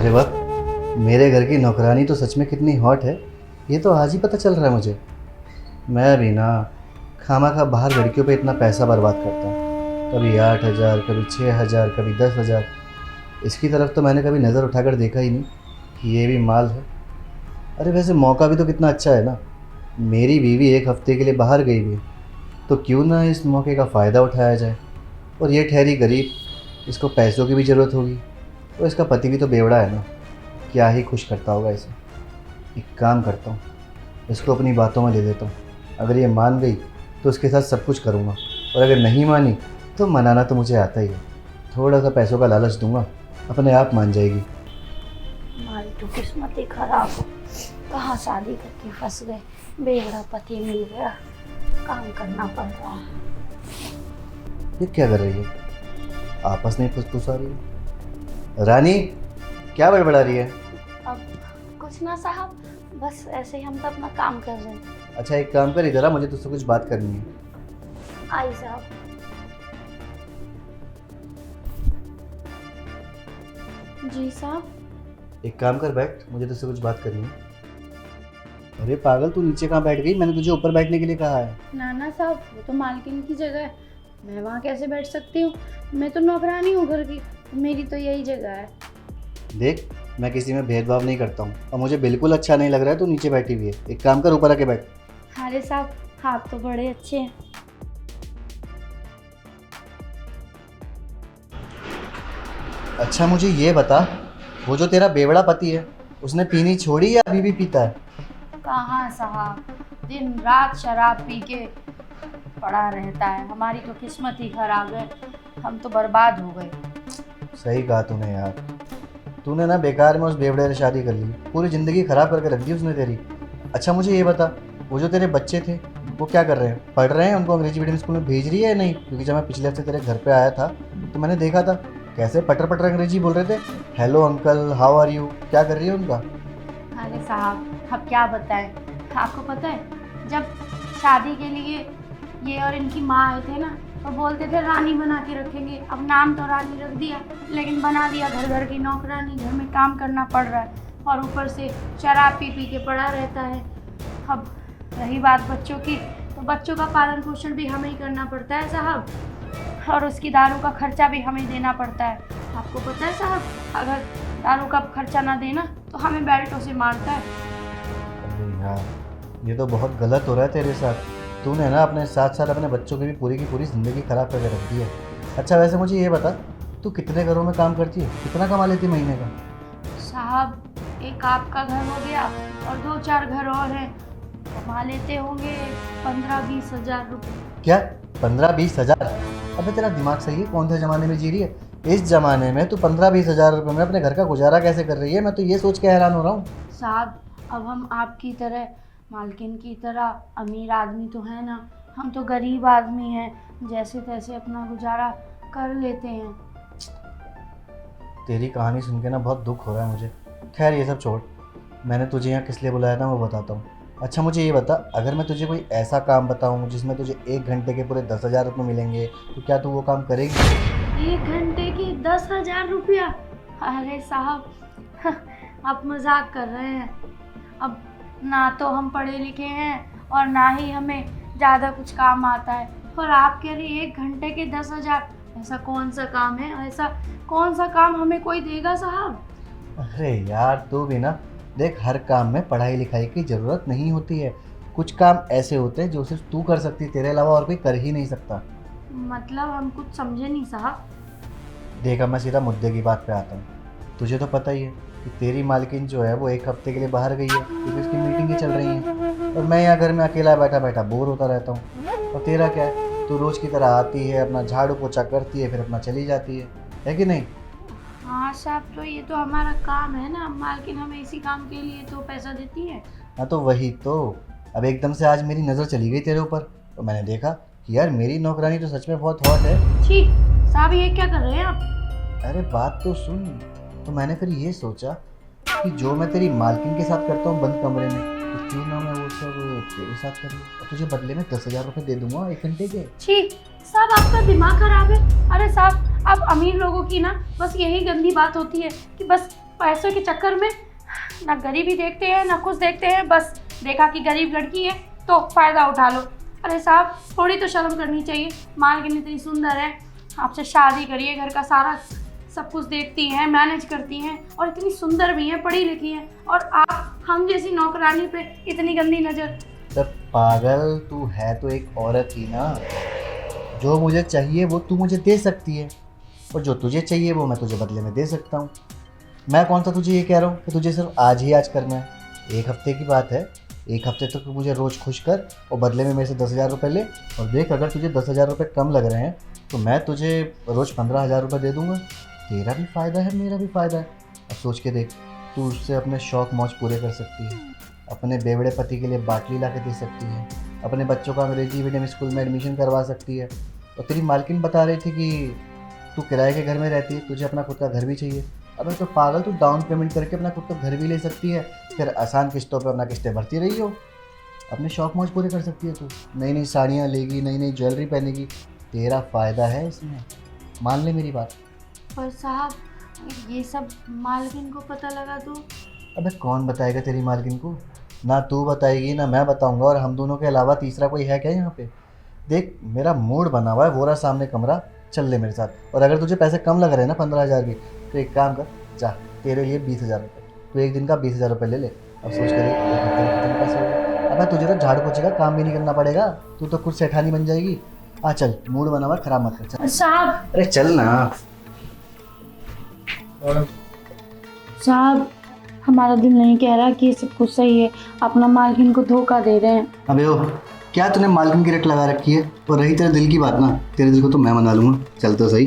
अरे वाह, मेरे घर की नौकरानी तो सच में कितनी हॉट है, ये तो आज ही पता चल रहा है मुझे। मैं भी ना खामा खा बाहर लड़कियों पे इतना पैसा बर्बाद करता हूँ, कभी 8,000, कभी 6,000, कभी 10,000। इसकी तरफ तो मैंने कभी नज़र उठाकर देखा ही नहीं कि ये भी माल है। अरे वैसे मौका भी तो कितना अच्छा है ना, मेरी बीवी एक हफ्ते के लिए बाहर गई हुई है, तो क्यों ना इस मौके का फ़ायदा उठाया जाए। और ये ठहरी गरीब, इसको पैसों की भी ज़रूरत होगी, और इसका पति भी तो बेवड़ा है ना, क्या ही खुश करता होगा इसे। एक काम करता हूँ, इसको अपनी बातों में ले लेता हूँ। अगर ये मान गई तो उसके साथ सब कुछ करूँगा, और अगर नहीं मानी तो मनाना तो मुझे आता ही है। थोड़ा सा पैसों का लालच दूंगा, अपने आप मान जाएगी। हमारी तो किस्मत ही खराब हो, कहाँ शादी करके फंस गए, बेवड़ा पति मिल गया, काम करना पड़ रहा है। ये क्या कर रही है, आपस में फुसफुसा रही है। रानी, क्या बड़बड़ा रही है? अब कुछ ना साहब, बस ऐसे ही हम तो अपना काम कर रहे हैं। अच्छा एक काम कर, इधर आ, मुझे तुझसे कुछ बात करनी है। आई साहब। जी साहब। एक काम कर, बैठ, मुझे तुझसे कुछ बात करनी है। अरे पागल, तू नीचे कहाँ बैठ गई? मैंने तुझे ऊपर बैठने के लिए कहा है। नाना साहब, वो तो मालकिन की जगह है, मैं वहाँ कैसे बैठ सकती हूँ? मैं तो नौकरानी हूँ घर की, मेरी तो यही जगह है। देख, मैं किसी में भेदभाव नहीं करता हूँ, और मुझे बिल्कुल अच्छा नहीं लग रहा है तू नीचे बैठी हुई है। एक काम कर, ऊपर आके बैठ। अरे साहब, आप तो बड़े अच्छे हैं। अच्छा मुझे ये बता, वो जो तेरा बेवड़ा पति है, उसने पीनी छोड़ी या अभी भी पीता है? कहाँ साहब, दिन रात शराब पी के पड़ा रहता है। हमारी तो किस्मत ही खराब है, हम तो बर्बाद हो गए। सही कहा तूने यार, तूने ना बेकार में उस बेवड़े से शादी कर ली, पूरी ज़िंदगी ख़राब करके रख दी उसने तेरी। अच्छा मुझे ये बता, वो जो तेरे बच्चे थे वो क्या कर रहे हैं? पढ़ रहे हैं? उनको अंग्रेजी मीडियम स्कूल में भेज रही है या नहीं? क्योंकि जब मैं पिछले हफ्ते तेरे घर पे आया था तो मैंने देखा था कैसे पटर पटर अंग्रेजी बोल रहे थे। Hello uncle, how are you, क्या कर रही है उनका? अरे साहब, अब क्या बताएं, आपको पता है जब शादी के लिए ये और इनकी माँ आए थे ना, तो बोलते थे रानी बना के रखेंगे। अब नाम तो रानी रख दिया, लेकिन बना दिया घर घर की नौकरानी। घर में काम करना पड़ रहा है, और ऊपर से शराब पी पी के पड़ा रहता है। अब रही बात बच्चों की, तो बच्चों का पालन पोषण भी हमें ही करना पड़ता है साहब, और उसकी दारू का खर्चा भी हमें देना पड़ता है। आपको पता है साहब, अगर दारू का खर्चा ना देना तो हमें बेल्टों से मारता है। अरे यार, ये तो बहुत गलत हो रहा है तेरे साथ। तूने ना अपने साथ साथ अपने बच्चों की भी पूरी की पूरी ज़िंदगी ख़राब करके रख दी है। अच्छा वैसे मुझे ये बता, तू कितने घरों में काम करती है, कितना कमा लेती है महीने का? साहब, एक आपका घर हो गया और 2-4 घर और हैं, कमा लेते होंगे 15-20 हज़ार रुपये। क्या 15-20 हज़ार? अबे तेरा दिमाग सही है? कौन से ज़माने में जी रही है? इस ज़माने में तू 15-20 हज़ार रुपये में अपने घर का गुजारा कैसे कर रही है? मैं तो ये सोच के हैरान हो रहा हूँ। साहब, अब हम आपकी तरह, मालकिन की तरह अमीर आदमी तो है ना, हम तो गरीब आदमी हैं, जैसे तैसे अपना गुजारा कर लेते हैं। तेरी कहानी सुन के ना बहुत दुख हो रहा है मुझे। खैर ये सब छोड़, मैंने तुझे यहाँ किस लिए बुलाया था वो बताता हूँ। अच्छा मुझे ये बता, अगर मैं तुझे कोई ऐसा काम बताऊँ जिसमें तुझे 1 घंटे के पूरे 10,000 रुपये मिलेंगे, तो क्या तू वो काम करेगी? 1 घंटे की 10,000 रुपया? अरे साहब, आप मजाक कर रहे हैं। अब ना तो हम पढ़े लिखे हैं और ना ही हमें ज़्यादा कुछ काम आता है, और आप कह रहे 1 घंटे के 10,000? ऐसा कौन सा काम है, ऐसा कौन सा काम हमें कोई देगा साहब? अरे यार तू भी ना देख, हर काम में पढ़ाई लिखाई की ज़रूरत नहीं होती है। कुछ काम ऐसे होते हैं जो सिर्फ तू कर सकती है, तेरे अलावा और कोई कर ही नहीं सकता। मतलब हम कुछ समझे नहीं साहब। देखा, मैं सीधा मुद्दे की बात पे आता हूँ। तुझे तो पता ही है कि तेरी मालकिन जो है वो एक हफ्ते के लिए बाहर गई है, क्योंकि उसकी मीटिंगें चल रही हैं, और मैं यहाँ घर में अकेला बैठा बैठा बोर होता रहता हूँ। और तेरा क्या है, तू रोज़ की तरह आती है, अपना झाड़ू पोछा करती है, फिर अपना चली जाती है कि नहीं? हाँ साहब, तो ये तो हमारा काम है ना, मालकिन हमें इसी काम के लिए तो पैसा देती है। हाँ तो वही तो। अब एकदम से आज मेरी नज़र चली गई तेरे ऊपर, तो मैंने देखा कि यार मेरी नौकरानी तो सच में बहुत हॉट है। छी साहब, ये क्या कर रहे हैं आप? अरे बात तो सुन। तो मैंने फिर ये सोचा कि जो मैं तेरी मालकिन के साथ करता हूँ बंद कमरे में, तो क्यों ना मैं वो सब तेरे साथ कर लूँ, और तुझे बदले में 10,000 रुपये दे दूंगा 1 घंटे के। छी साहब, आपका दिमाग खराब है। अरे साहब, आप अमीर लोगों की ना बस यही गंदी बात होती है कि बस पैसों के चक्कर में ना गरीबी देखते हैं ना कुछ देखते हैं, बस देखा कि गरीब लड़की है तो फ़ायदा उठा लो। अरे साहब, थोड़ी तो शर्म करनी चाहिए। मालकिन इतनी सुंदर है, आपसे शादी करिए, घर का सारा सब कुछ देखती हैं, मैनेज करती हैं और इतनी सुंदर भी हैं, पढ़ी लिखी हैं, और आप हम जैसी नौकरानी पे इतनी गंदी नज़र। तब पागल, तू है तो एक औरत ही ना। जो मुझे चाहिए वो तू मुझे दे सकती है, और जो तुझे चाहिए वो मैं तुझे बदले में दे सकता हूँ। मैं कौन सा तुझे ये कह रहा हूँ कि तुझे सिर्फ आज ही आज करना है। एक हफ्ते की बात है, एक हफ्ते तक तो मुझे रोज़ खुश कर और बदले में मेरे से 10,000 रुपये ले। और देख, अगर तुझे 10,000 रुपये कम लग रहे हैं तो मैं तुझे रोज़ 15,000 रुपये दे दूँगा। तेरा भी फ़ायदा है, मेरा भी फ़ायदा है। अब सोच के देख, तू उससे अपने शौक़ मौज पूरे कर सकती है, अपने बेवड़े पति के लिए बाटली ला के दे सकती है, अपने बच्चों का अंग्रेजी मीडियम स्कूल में एडमिशन करवा सकती है। और तेरी मालकिन बता रही थी कि तू किराए के घर में रहती है, तुझे अपना खुद का घर भी चाहिए। अबे तो पागल, तू डाउन पेमेंट करके अपना खुद का घर भी ले सकती है, फिर आसान किस्तों पर अपना किस्तें भरती रही हो। अपने शौक़ मौज पूरे कर सकती है तू। नई नई साड़ियाँ लेगी, नई नई ज्वेलरी पहनेगी, तेरा फ़ायदा है इसमें, मान ले मेरी बात। पर साहब, ये सब मालकिन को पता लगा तो? अबे कौन बताएगा तेरी मालकिन को? ना तू बताएगी ना मैं बताऊंगा, और हम दोनों के अलावा तीसरा कोई है क्या यहाँ पे? देख, मेरा मूड बना हुआ है, वो रहा सामने कमरा, चल ले मेरे साथ। और अगर तुझे पैसे कम लग रहे हैं ना 15,000 भी, तो एक काम कर, जा, तेरे लिए 20,000 रुपये, तो एक दिन का 20,000 रुपये ले ले। अब सोच कर एक हफ्ते में कितने पैसे हो गए। अब तुझे तो झाड़ पोछे का काम भी नहीं करना पड़ेगा, तू तो खुद सेठानी बन जाएगी। आ चल, मूड बना हुआ, खराब मत कर, चल। साहब, अरे चल ना। साहब, हमारा दिल नहीं कह रहा कि ये सब कुछ सही है, अपना मालकिन को धोखा दे रहे हैं। अबे ओ, क्या तूने मालकिन की रट लगा रखी है? और रही तेरे दिल की बात ना, तेरे दिल को तो मैं मना लूँगा, चल तो सही।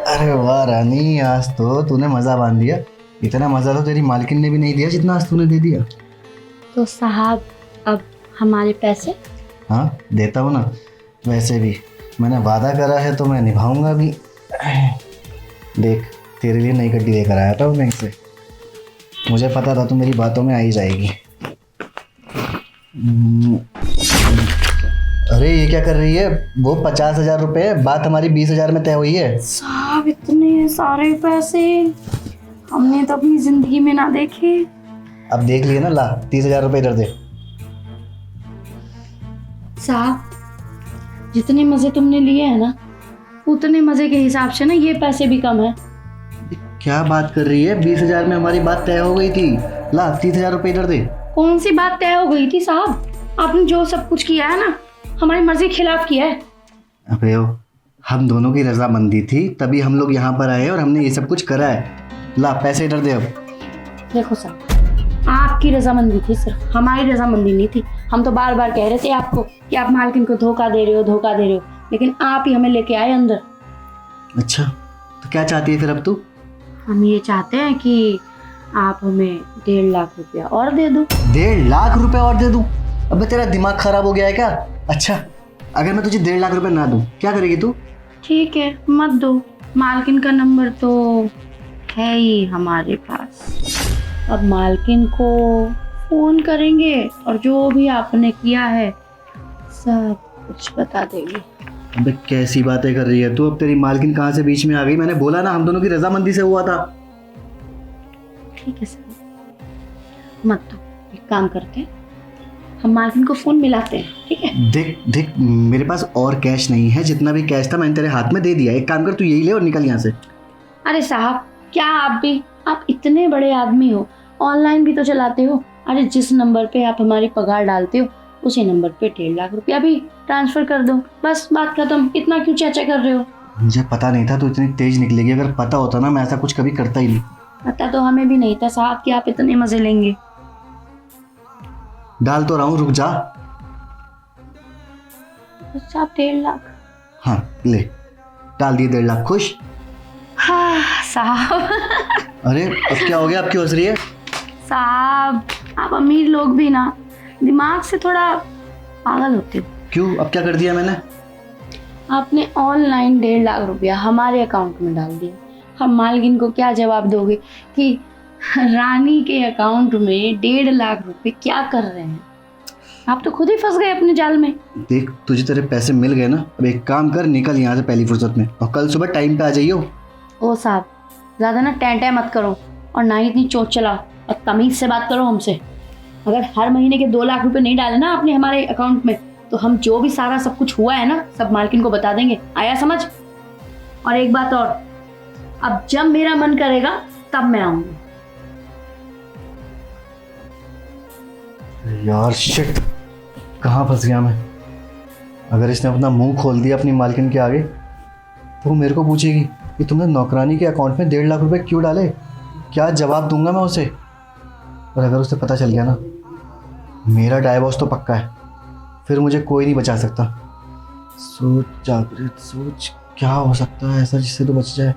अरे वाह रानी, आज तो तूने मज़ा बांध दिया। इतना मज़ा तो तेरी मालकिन ने भी नहीं दिया जितना आज तूने दे दिया। तो साहब, अब हमारे पैसे? हाँ, देता हूँ ना। वैसे भी मैंने वादा करा है तो मैं निभाऊंगा भी। देख, तेरे लिए नई गड्डी लेकर आया था बैंक से, मुझे पता था तू मेरी बातों में आ ही जाएगी। अरे ये क्या कर रही है? वो 50,000 रुपये है, बात हमारी 20,000 में तय हुई है। साहब, इतने सारे पैसे हमने तो अपनी जिंदगी में ना देखे। अब देख लिए ना, ला 30,000 रुपये इधर दे। साहब, जितने मजे तुमने लिए हैं ना, उतने मजे के हिसाब से ना ये पैसे भी कम है। क्या बात कर रही है? 20,000 में हमारी बात तय हो गई थी। ला 30,000 रुपये इधर दे। कौन सी बात तय हो गई थी साहब? आपने जो सब कुछ किया है ना, हमारी मर्जी के खिलाफ किया है। अबे ओ, हम दोनों की रजामंदी थी तभी हम लोग यहाँ पर आए और हमने ये सब कुछ करा है। ला पैसे इधर दे अब। देखो साहब, आपकी रजामंदी थी, सिर्फ हमारी रजामंदी नहीं थी। हम तो बार बार कह रहे थे आपको कि आप मालकिन को धोखा दे रहे हो, धोखा दे रहे हो, लेकिन आप ही हमें लेके आए अंदर। अच्छा, तो क्या चाहती है फिर अब तू? हम ये चाहते हैं कि आप हमें 1.5 लाख रुपया और दे दो। 1.5 लाख रुपए और दे दूं? अबे तेरा दिमाग खराब हो गया है क्या? अच्छा, अगर मैं तुझे 1.5 लाख रुपए ना दूं, क्या करेगी तू? ठीक है, मत दो। मालकिन का नंबर तो है ही हमारे पास। अब मालकिन को फोन करेंगे और जो भी आपने किया है सब कुछ बता देंगे। अबे कैसी बातें कर रही है तू? अब तेरी मालकिन कहाँ से बीच में आ गई? मैंने बोला ना, हम दोनों की रजामंदी से हुआ था। ठीक है सर, मत दो। एक काम करते हैं, हम मालकिन को फोन मिलाते हैं, ठीक है? देख देख, मेरे पास और कैश नहीं है, जितना भी कैश था मैंने तेरे हाथ में दे दिया। एक काम कर, तू यही ले और निकल यहाँ से। अरे साहब, क्या आप इतने बड़े आदमी हो, ऑनलाइन भी तो चलाते हो। अरे जिस नंबर पे आप हमारी पगार डालते हो उसी नंबर पे 1.5 लाख रुपया भी ट्रांसफर कर दो, बस बात खत्म। इतना क्यों चर्चा कर रहे हो? मुझे पता नहीं था तू इतनी तेज निकलेगी। अगर पता होता ना, मैं ऐसा कुछ कभी करता ही नहीं। पता तो हमें भी नहीं था साहब कि आप इतने मजे लेंगे। डाल तो रहा हूँ, रुक जा। अच्छा, 1.5 लाख? हाँ ले, डाल दिए 1.5 लाख। खुश? हाँ साहब। अरे अब क्या हो गया? अब क्यों हंस रही है? साहब, आप अमीर लोग भी ना दिमाग से थोड़ा पागल होते हो। क्यों? अब क्या कर दिया मैंने? आपने ऑनलाइन 1.5 लाख रुपया हमारे अकाउंट में डाल दिया। हम मालकिन को क्या जवाब दोगे कि रानी के अकाउंट में 1.5 लाख रुपए क्या कर रहे हैं? आप तो खुद ही फंस गए अपने जाल में। देख, तुझे तेरे पैसे मिल गए ना, अब एक काम कर, निकल यहाँ से पहली फुर्सत में, और कल सुबह टाइम पे आ जाइयो। ओ साहब, ज़्यादा ना टैं मत करो और ना ही इतनी चोट चलाओ और तमीज़ से बात करो हमसे। अगर हर महीने के 2 लाख रुपए नहीं डाले ना आपने हमारे अकाउंट में, तो हम जो भी सारा सब कुछ हुआ है ना, सब मालकिन को बता देंगे। आया समझ? और एक बात और, अब जब मेरा मन करेगा तब मैं आऊँगी। यार शिट, कहाँ फंस गया मैं। अगर इसने अपना मुंह खोल दिया अपनी मालकिन के आगे, तो वो मेरे को पूछेगी कि तुमने नौकरानी के अकाउंट में 1.5 लाख रुपए क्यों डाले। क्या जवाब दूंगा मैं उसे। और अगर उसे पता चल गया ना, मेरा डाइवोर्स तो पक्का है, फिर मुझे कोई नहीं बचा सकता। सोच जागृत सोच, क्या हो सकता है ऐसा जिससे तो बच जाए।